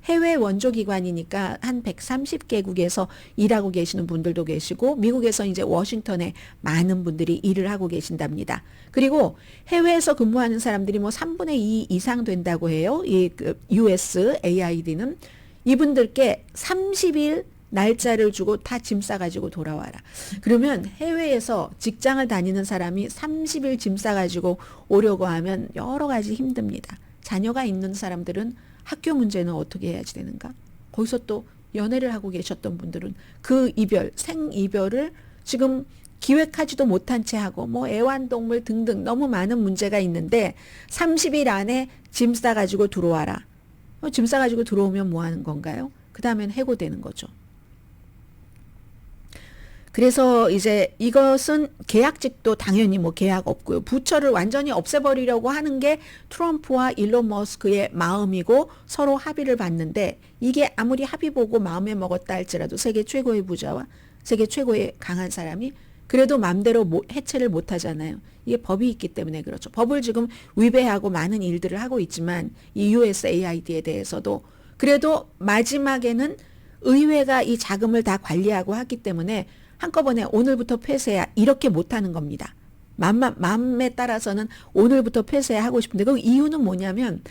[SPEAKER 2] 해외 원조기관이니까 한 130개국에서 일하고 계시는 분들도 계시고 미국에서 이제 워싱턴에 많은 분들이 일을 하고 계신답니다. 그리고 해외에서 근무하는 사람들이 뭐 3분의 2 이상 된다고 해요. 이 USAID는 이분들께 30일 날짜를 주고 다 짐 싸가지고 돌아와라. 그러면 해외에서 직장을 다니는 사람이 30일 짐 싸가지고 오려고 하면 여러 가지 힘듭니다. 자녀가 있는 사람들은 학교 문제는 어떻게 해야지 되는가? 거기서 또 연애를 하고 계셨던 분들은 그 이별, 생이별을 지금 기획하지도 못한 채 하고 뭐 애완동물 등등 너무 많은 문제가 있는데 30일 안에 짐 싸가지고 들어와라. 짐 싸가지고 들어오면 뭐 하는 건가요? 그 다음엔 해고되는 거죠. 그래서 이제 이것은 계약직도 당연히 뭐 계약 없고요. 부처를 완전히 없애버리려고 하는 게 트럼프와 일론 머스크의 마음이고 서로 합의를 봤는데 이게 아무리 합의 보고 마음에 먹었다 할지라도 세계 최고의 부자와 세계 최고의 강한 사람이 그래도 마음대로 해체를 못 하잖아요. 이게 법이 있기 때문에 그렇죠. 법을 지금 위배하고 많은 일들을 하고 있지만 이 USAID에 대해서도 그래도 마지막에는 의회가 이 자금을 다 관리하고 하기 때문에 한꺼번에 오늘부터 폐쇄야 이렇게 못하는 겁니다. 마음에 따라서는 오늘부터 폐쇄야 하고 싶은데 그 이유는 뭐냐면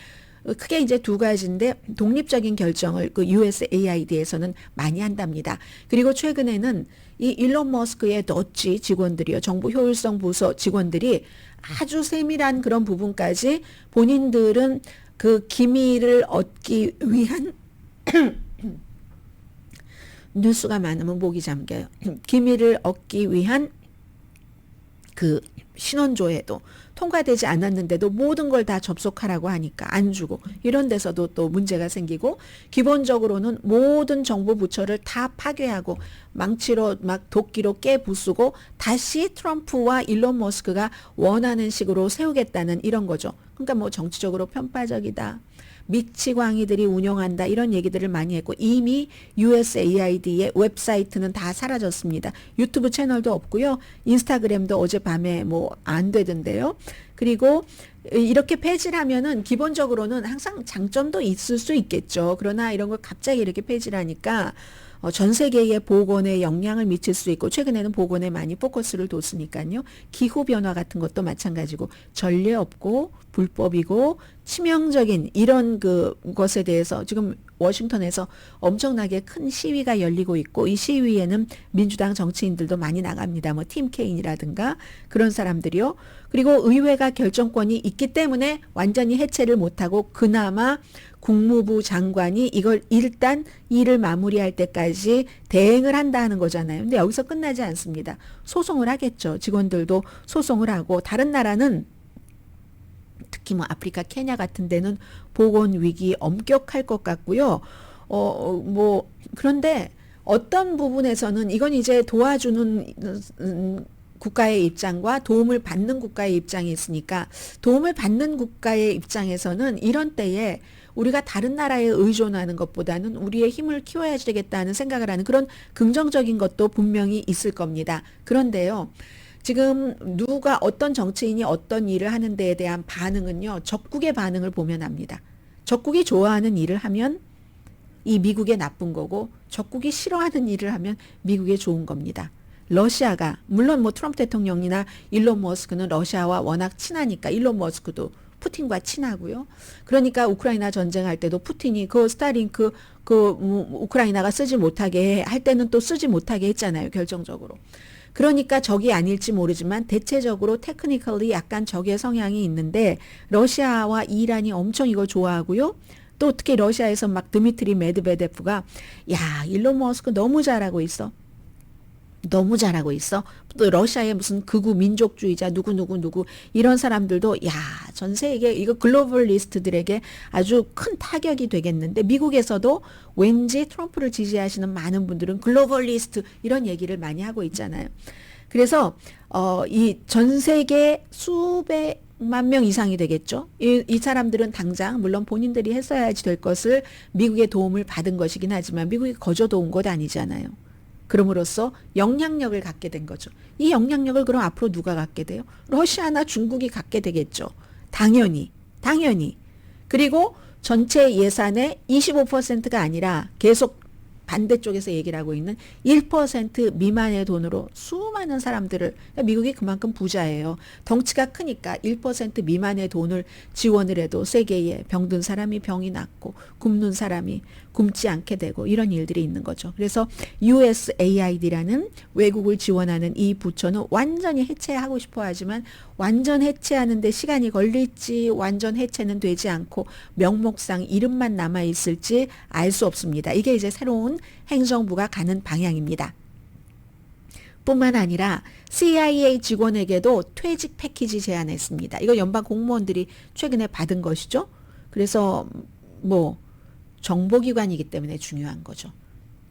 [SPEAKER 2] 크게 이제 두 가지인데 독립적인 결정을 그 USAID에서는 많이 한답니다. 그리고 최근에는 이 일론 머스크의 더치 직원들이요. 정부 효율성 부서 직원들이 아주 세밀한 그런 부분까지 본인들은 그 기밀을 얻기 위한 뉴스가 많으면 목이 잠겨요. 기밀을 얻기 위한 그 신원조회도 통과되지 않았는데도 모든 걸 다 접속하라고 하니까 안 주고 이런 데서도 또 문제가 생기고 기본적으로는 모든 정부 부처를 다 파괴하고 망치로 막 도끼로 깨부수고 다시 트럼프와 일론 머스크가 원하는 식으로 세우겠다는 이런 거죠. 그러니까 뭐 정치적으로 편파적이다. 미치광이들이 운영한다 이런 얘기들을 많이 했고 이미 USAID의 웹사이트는 다 사라졌습니다. 유튜브 채널도 없고요. 인스타그램도 어젯밤에 뭐 안 되던데요. 그리고 이렇게 폐지를 하면은 기본적으로는 항상 장점도 있을 수 있겠죠. 그러나 이런 걸 갑자기 이렇게 폐지를 하니까 전 세계의 보건에 영향을 미칠 수 있고 최근에는 보건에 많이 포커스를 뒀으니까요. 기후변화 같은 것도 마찬가지고 전례 없고 불법이고 치명적인 이런 것에 대해서 지금 워싱턴에서 엄청나게 큰 시위가 열리고 있고 이 시위에는 민주당 정치인들도 많이 나갑니다. 뭐 팀 케인이라든가 그런 사람들이요. 그리고 의회가 결정권이 있기 때문에 완전히 해체를 못하고 그나마 국무부 장관이 이걸 일단 일을 마무리할 때까지 대행을 한다는 거잖아요. 근데 여기서 끝나지 않습니다. 소송을 하겠죠. 직원들도 소송을 하고 다른 나라는 특히 뭐 아프리카 케냐 같은 데는 보건 위기 엄격할 것 같고요. 그런데 어떤 부분에서는 이건 이제 도와주는 국가의 입장과 도움을 받는 국가의 입장이 있으니까 도움을 받는 국가의 입장에서는 이런 때에 우리가 다른 나라에 의존하는 것보다는 우리의 힘을 키워야 되겠다는 생각을 하는 그런 긍정적인 것도 분명히 있을 겁니다. 그런데요. 지금 누가 어떤 정치인이 어떤 일을 하는 데에 대한 반응은요. 적국의 반응을 보면 압니다. 적국이 좋아하는 일을 하면 이 미국의 나쁜 거고 적국이 싫어하는 일을 하면 미국의 좋은 겁니다. 러시아가 물론 뭐 트럼프 대통령이나 일론 머스크는 러시아와 워낙 친하니까 일론 머스크도 푸틴과 친하고요. 그러니까 우크라이나 전쟁할 때도 푸틴이 그 스타링크 우크라이나가 쓰지 못하게 할 때는 또 쓰지 못하게 했잖아요. 결정적으로. 그러니까 적이 아닐지 모르지만 대체적으로 테크니컬리 약간 적의 성향이 있는데 러시아와 이란이 엄청 이걸 좋아하고요. 또 특히 러시아에서 막 드미트리 메드베데프가 야, 일론 머스크 너무 잘하고 있어. 너무 잘하고 있어. 또 러시아의 무슨 극우 민족주의자 누구 이런 사람들도 야, 전 세계 이거 글로벌리스트들에게 아주 큰 타격이 되겠는데 미국에서도 왠지 트럼프를 지지하시는 많은 분들은 글로벌리스트 이런 얘기를 많이 하고 있잖아요. 그래서 이 전 세계 수백만 명 이상이 되겠죠. 이 사람들은 당장 물론 본인들이 했어야지 될 것을 미국의 도움을 받은 것이긴 하지만 미국이 거저 도운 것 아니잖아요. 그럼으로써 영향력을 갖게 된 거죠. 이 영향력을 그럼 앞으로 누가 갖게 돼요? 러시아나 중국이 갖게 되겠죠. 당연히. 그리고 전체 예산의 25%가 아니라 계속 반대쪽에서 얘기를 하고 있는 1% 미만의 돈으로 수많은 사람들을, 그러니까 미국이 그만큼 부자예요. 덩치가 크니까 1% 미만의 돈을 지원을 해도 세계에 병든 사람이 병이 낫고 굶는 사람이 굶지 않게 되고 이런 일들이 있는 거죠. 그래서 USAID라는 외국을 지원하는 이 부처는 완전히 해체하고 싶어 하지만 완전 해체하는 데 시간이 걸릴지 완전 해체는 되지 않고 명목상 이름만 남아 있을지 알 수 없습니다. 이게 이제 새로운 행정부가 가는 방향입니다. 뿐만 아니라 CIA 직원에게도 퇴직 패키지 제안했습니다. 이거 연방 공무원들이 최근에 받은 것이죠. 그래서 정보기관이기 때문에 중요한 거죠.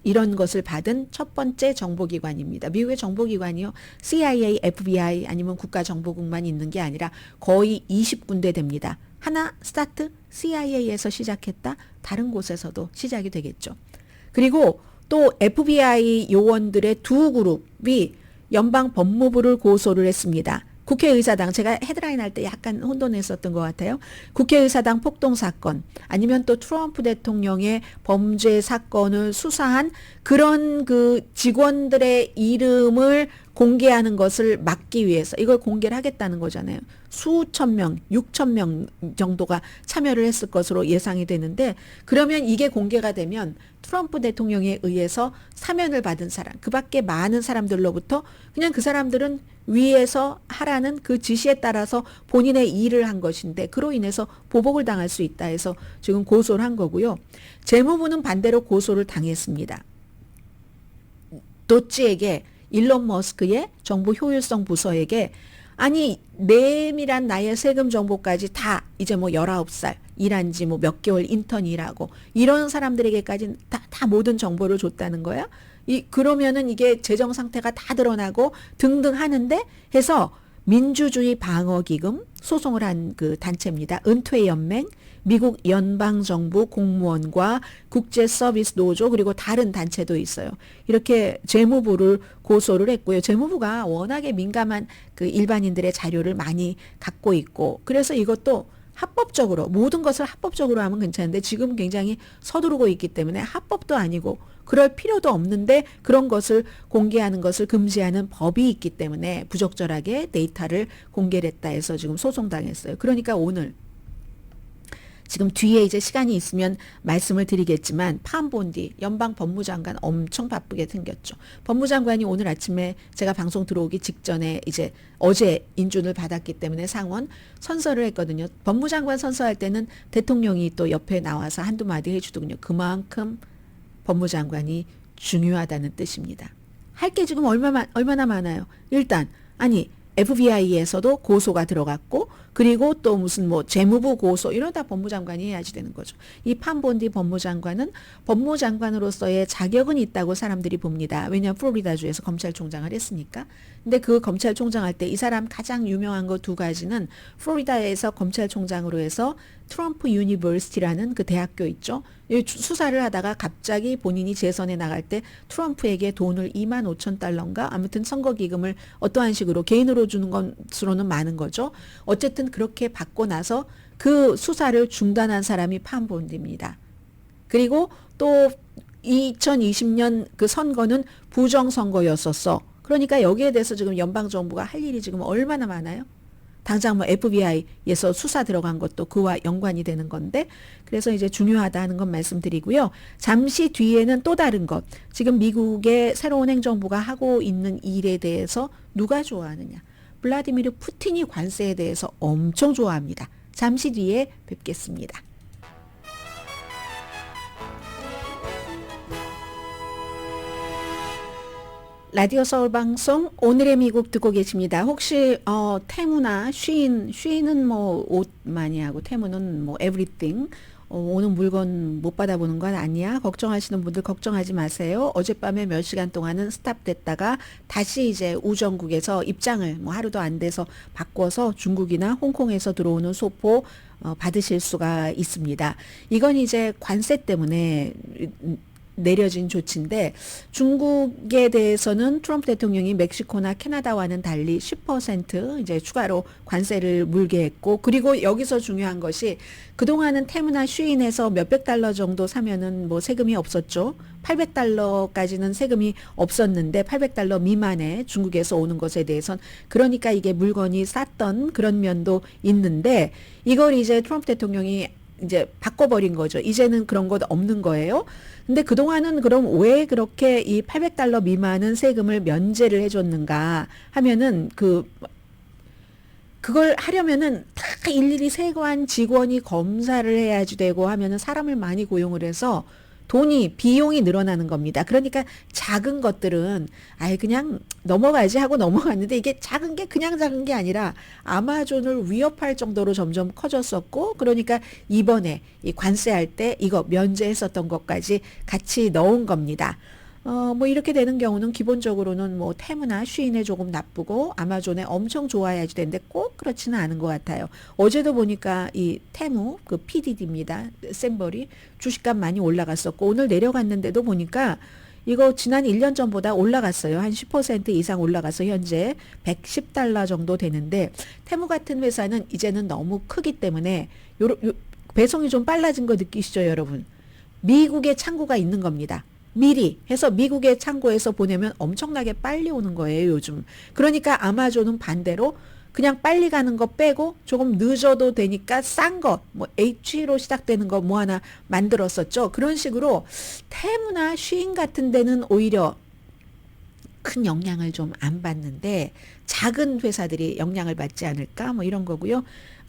[SPEAKER 2] 이런 것을 받은 첫 번째 정보기관입니다. 미국의 정보기관이요. CIA, FBI 아니면 국가정보국만 있는 게 아니라 거의 20군데 됩니다. 하나 스타트 CIA에서 시작했다. 다른 곳에서도 시작이 되겠죠. 그리고 또 FBI 요원들의 두 그룹이 연방 법무부를 고소를 했습니다. 국회의사당, 제가 헤드라인 할 때 약간 혼돈했었던 것 같아요. 국회의사당 폭동 사건, 아니면 또 트럼프 대통령의 범죄 사건을 수사한 그런 그 직원들의 이름을 공개하는 것을 막기 위해서 이걸 공개를 하겠다는 거잖아요. 수천 명, 6천 명 정도가 참여를 했을 것으로 예상이 되는데, 그러면 이게 공개가 되면 트럼프 대통령에 의해서 사면을 받은 사람, 그 밖에 많은 사람들로부터 그냥 그 사람들은 위에서 하라는 그 지시에 따라서 본인의 일을 한 것인데 그로 인해서 보복을 당할 수 있다 해서 지금 고소를 한 거고요. 재무부는 반대로 고소를 당했습니다. 도찌에게, 일론 머스크의 정부 효율성 부서에게 아니 내밀한 나의 세금 정보까지 다 이제 19살 일한 지 몇 개월 인턴이라고 이런 사람들에게까지 다 모든 정보를 줬다는 거야. 그러면은 이게 재정 상태가 다 드러나고 등등 하는데 해서 민주주의 방어기금 소송을 한 그 단체입니다. 은퇴연맹, 미국 연방정부 공무원과 국제서비스 노조 그리고 다른 단체도 있어요. 이렇게 재무부를 고소를 했고요. 재무부가 워낙에 민감한 그 일반인들의 자료를 많이 갖고 있고 그래서 이것도 합법적으로 모든 것을 합법적으로 하면 괜찮은데 지금 굉장히 서두르고 있기 때문에 합법도 아니고 그럴 필요도 없는데 그런 것을 공개하는 것을 금지하는 법이 있기 때문에 부적절하게 데이터를 공개를 했다 해서 지금 소송당했어요. 그러니까 오늘 지금 뒤에 이제 시간이 있으면 말씀을 드리겠지만 팜본디 연방 법무장관 엄청 바쁘게 생겼죠. 법무장관이 오늘 아침에 제가 방송 들어오기 직전에 이제 어제 인준을 받았기 때문에 상원 선서를 했거든요. 법무장관 선서할 때는 대통령이 또 옆에 나와서 한두 마디 해주더군요. 그만큼 법무장관이 중요하다는 뜻입니다. 할 게 지금 얼마나 많아요. 일단 FBI에서도 고소가 들어갔고 그리고 또 무슨 재무부 고소 이러다 법무장관이 해야지 되는 거죠. 이 팜본디 법무장관은 법무장관으로서의 자격은 있다고 사람들이 봅니다. 왜냐하면 플로리다주에서 검찰총장을 했으니까. 근데 그 검찰총장 할 때 이 사람 가장 유명한 거 두 가지는 플로리다에서 검찰총장으로 해서 트럼프 유니버시티라는 그 대학교 있죠. 수사를 하다가 갑자기 본인이 재선에 나갈 때 트럼프에게 돈을 25,000달러인가 아무튼 선거기금을 어떠한 식으로 개인으로 주는 것으로는 많은 거죠. 어쨌든 그렇게 받고 나서 그 수사를 중단한 사람이 팜본디입니다. 그리고 또 2020년 그 선거는 부정선거였었어. 그러니까 여기에 대해서 지금 연방정부가 할 일이 지금 얼마나 많아요? 당장 뭐 FBI에서 수사 들어간 것도 그와 연관이 되는 건데 그래서 이제 중요하다는 건 말씀드리고요. 잠시 뒤에는 또 다른 것. 지금 미국의 새로운 행정부가 하고 있는 일에 대해서 누가 좋아하느냐. 블라디미르 푸틴이 관세에 대해서 엄청 좋아합니다. 잠시 뒤에 뵙겠습니다. 라디오 서울 방송 오늘의 미국 듣고 계십니다. 혹시 테무나 쉬인은 뭐 옷 많이 하고 테무는 뭐 everything 오는 물건 못 받아보는 건 아니야. 걱정하시는 분들 걱정하지 마세요. 어젯밤에 몇 시간 동안은 스탑됐다가 다시 이제 우정국에서 입장을 뭐 하루도 안 돼서 바꿔서 중국이나 홍콩에서 들어오는 소포 받으실 수가 있습니다. 이건 이제 관세 때문에 내려진 조치인데 중국에 대해서는 트럼프 대통령이 멕시코나 캐나다와는 달리 10% 이제 추가로 관세를 물게 했고 그리고 여기서 중요한 것이 그동안은 테무나 쉬인에서 몇백 달러 정도 사면은 뭐 세금이 없었죠. 800달러까지는 세금이 없었는데 800달러 미만의 중국에서 오는 것에 대해선 그러니까 이게 물건이 쌌던 그런 면도 있는데 이걸 이제 트럼프 대통령이 이제 바꿔버린 거죠. 이제는 그런 것 없는 거예요. 근데 그동안은 그럼 왜 그렇게 이 800달러 미만은 세금을 면제를 해줬는가 하면은 그걸 하려면은 다 일일이 세관 직원이 검사를 해야지 되고 하면은 사람을 많이 고용을 해서 비용이 늘어나는 겁니다. 그러니까 작은 것들은 아예 그냥 넘어가지 하고 넘어갔는데 이게 작은 게 그냥 작은 게 아니라 아마존을 위협할 정도로 점점 커졌었고 그러니까 이번에 이 관세할 때 이거 면제했었던 것까지 같이 넣은 겁니다. 뭐 이렇게 되는 경우는 기본적으로는 뭐 테무나 쉬인에 조금 나쁘고 아마존에 엄청 좋아야지 되는데 꼭 그렇지는 않은 것 같아요. 어제도 보니까 이 테무 그 PDD입니다. 셈벌이 주식값 많이 올라갔었고 오늘 내려갔는데도 보니까 이거 지난 1년 전보다 올라갔어요. 한 10% 이상 올라가서 현재 110달러 정도 되는데 테무 같은 회사는 이제는 너무 크기 때문에 배송이 좀 빨라진 거 느끼시죠, 여러분? 미국에 창고가 있는 겁니다. 미리 해서 미국의 창고에서 보내면 엄청나게 빨리 오는 거예요, 요즘. 그러니까 아마존은 반대로 그냥 빨리 가는 거 빼고 조금 늦어도 되니까 싼 거, 뭐 H로 시작되는 거 뭐 하나 만들었었죠. 그런 식으로 테무나 쉬인 같은 데는 오히려 큰 영향을 좀 안 받는데 작은 회사들이 영향을 받지 않을까 뭐 이런 거고요.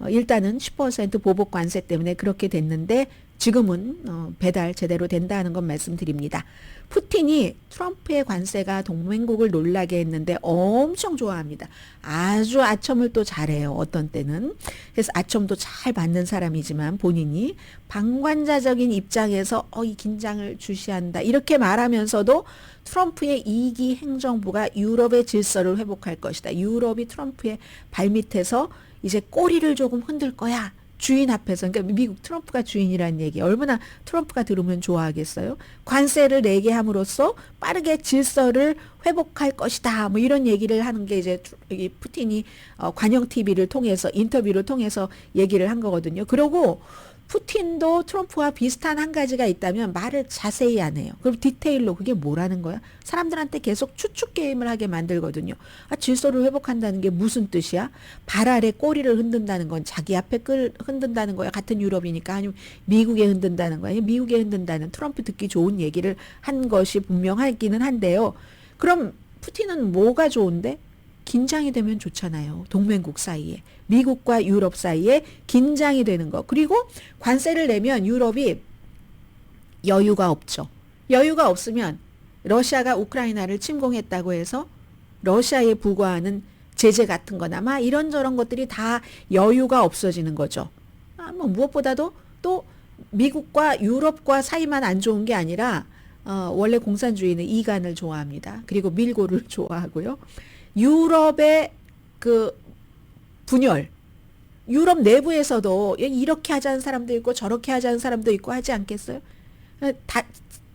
[SPEAKER 2] 일단은 10% 보복 관세 때문에 그렇게 됐는데 지금은 배달 제대로 된다는 건 말씀드립니다. 푸틴이 트럼프의 관세가 동맹국을 놀라게 했는데 엄청 좋아합니다. 아주 아첨을 또 잘해요. 어떤 때는. 그래서 아첨도 잘 받는 사람이지만 본인이 방관자적인 입장에서 이 긴장을 주시한다. 이렇게 말하면서도 트럼프의 2기 행정부가 유럽의 질서를 회복할 것이다. 유럽이 트럼프의 발밑에서 이제 꼬리를 조금 흔들 거야. 주인 앞에서, 그러니까 미국 트럼프가 주인이라는 얘기 얼마나 트럼프가 들으면 좋아하겠어요. 관세를 내게 함으로써 빠르게 질서를 회복할 것이다. 뭐 이런 얘기를 하는 게 이제 푸틴이 관영 TV를 통해서 인터뷰를 통해서 얘기를 한 거거든요. 그러고 푸틴도 트럼프와 비슷한 한 가지가 있다면 말을 자세히 안 해요. 그럼 디테일로 그게 뭐라는 거야? 사람들한테 계속 추측 게임을 하게 만들거든요. 질서를 회복한다는 게 무슨 뜻이야? 발 아래 꼬리를 흔든다는 건 자기 앞에 흔든다는 거야. 같은 유럽이니까. 아니면 미국에 흔든다는 거야. 미국에 흔든다는 트럼프 듣기 좋은 얘기를 한 것이 분명하기는 한데요. 그럼 푸틴은 뭐가 좋은데? 긴장이 되면 좋잖아요. 동맹국 사이에. 미국과 유럽 사이에 긴장이 되는 거. 그리고 관세를 내면 유럽이 여유가 없죠. 여유가 없으면 러시아가 우크라이나를 침공했다고 해서 러시아에 부과하는 제재 같은 거나 막 이런저런 것들이 다 여유가 없어지는 거죠. 뭐 무엇보다도 또 미국과 유럽과 사이만 안 좋은 게 아니라 원래 공산주의는 이간을 좋아합니다. 그리고 밀고를 좋아하고요. 유럽의 그 분열, 유럽 내부에서도 이렇게 하자는 사람도 있고 저렇게 하자는 사람도 있고 하지 않겠어요?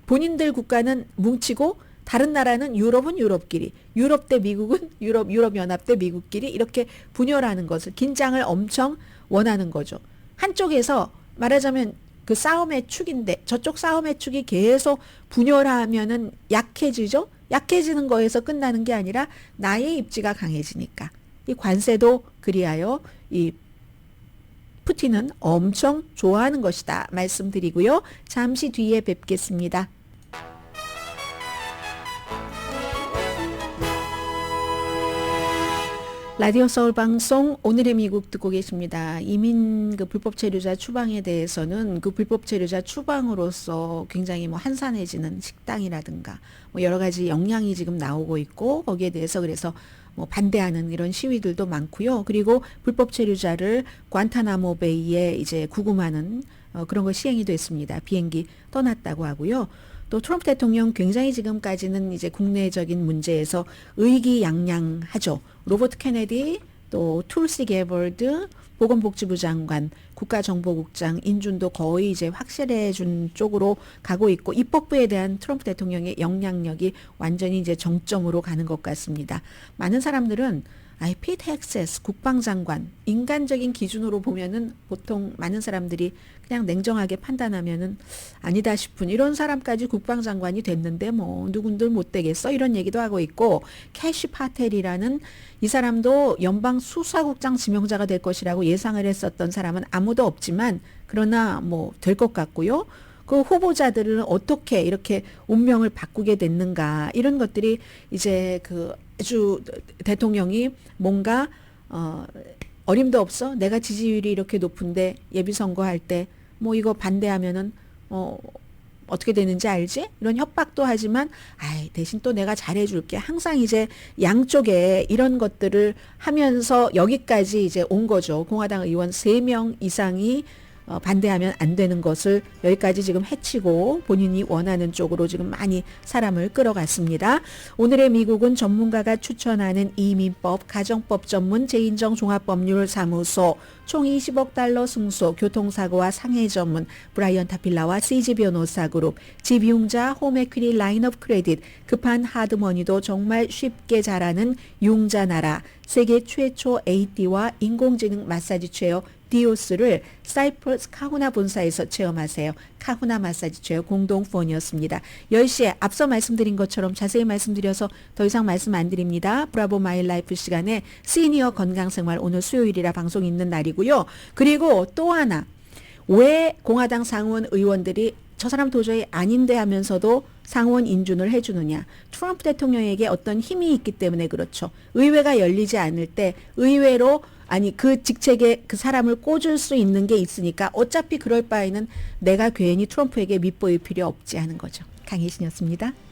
[SPEAKER 2] 본인들 국가는 뭉치고 다른 나라는 유럽은 유럽끼리, 유럽 대 미국은 유럽연합 대 미국끼리 이렇게 분열하는 것을 긴장을 엄청 원하는 거죠. 한쪽에서 말하자면 그 싸움의 축인데 저쪽 싸움의 축이 계속 분열하면은 약해지죠. 약해지는 거에서 끝나는 게 아니라 나의 입지가 강해지니까 이 관세도 그리하여 이 푸틴은 엄청 좋아하는 것이다 말씀드리고요. 잠시 뒤에 뵙겠습니다. 라디오 서울 방송 오늘의 미국 듣고 계십니다. 이민 그 불법 체류자 추방에 대해서는 그 불법 체류자 추방으로서 굉장히 뭐 한산해지는 식당이라든가 뭐 여러 가지 영향이 지금 나오고 있고 거기에 대해서 그래서 뭐 반대하는 이런 시위들도 많고요. 그리고 불법 체류자를 관타나모 베이에 이제 구금하는 그런 거 시행이 됐습니다. 비행기 떠났다고 하고요. 또 트럼프 대통령 굉장히 지금까지는 이제 국내적인 문제에서 의기양양하죠. 로버트 케네디, 또 툴시 게버드, 보건복지부 장관, 국가정보국장 인준도 거의 이제 확실해준 쪽으로 가고 있고 입법부에 대한 트럼프 대통령의 영향력이 완전히 이제 정점으로 가는 것 같습니다. 많은 사람들은 피트 헥세스 국방장관 인간적인 기준으로 보면은 보통 많은 사람들이 그냥 냉정하게 판단하면은 아니다 싶은 이런 사람까지 국방장관이 됐는데 뭐 누군들 못 되겠어 이런 얘기도 하고 있고 캐시 파텔이라는 이 사람도 연방 수사국장 지명자가 될 것이라고 예상을 했었던 사람은 아무도 없지만 그러나 뭐 될 것 같고요. 그 후보자들은 어떻게 이렇게 운명을 바꾸게 됐는가 이런 것들이 이제 그 아주 대통령이 뭔가 어림도 없어 내가 지지율이 이렇게 높은데 예비선거할 때 뭐 이거 반대하면은 어떻게 되는지 알지? 이런 협박도 하지만 대신 또 내가 잘해줄게. 항상 이제 양쪽에 이런 것들을 하면서 여기까지 이제 온 거죠. 공화당 의원 3명 이상이 반대하면 안 되는 것을 여기까지 지금 해치고 본인이 원하는 쪽으로 지금 많이 사람을 끌어갔습니다. 오늘의 미국은 전문가가 추천하는 이민법, 가정법 전문 재인정 종합법률사무소, 총 20억 달러 승소, 교통사고와 상해 전문 브라이언 타필라와 CG 변호사 그룹, 집융자 홈에퀴리 라인 오브 크레딧, 급한 하드머니도 정말 쉽게 잘하는 융자나라, 세계 최초 AD와 인공지능 마사지 체어 디오스를 사이프러스 카후나 본사에서 체험하세요. 카후나 마사지 체어 공동폰이었습니다. 10시에 앞서 말씀드린 것처럼 자세히 말씀드려서 더 이상 말씀 안 드립니다. 브라보 마이 라이프 시간에 시니어 건강생활 오늘 수요일이라 방송 있는 날이고요. 그리고 또 하나 왜 공화당 상원 의원들이 저 사람 도저히 아닌데 하면서도 상원 인준을 해주느냐. 트럼프 대통령에게 어떤 힘이 있기 때문에 그렇죠. 의회가 열리지 않을 때 의회로 그 직책에 그 사람을 꽂을 수 있는 게 있으니까 어차피 그럴 바에는 내가 괜히 트럼프에게 밑보일 필요 없지 하는 거죠. 강혜신이었습니다.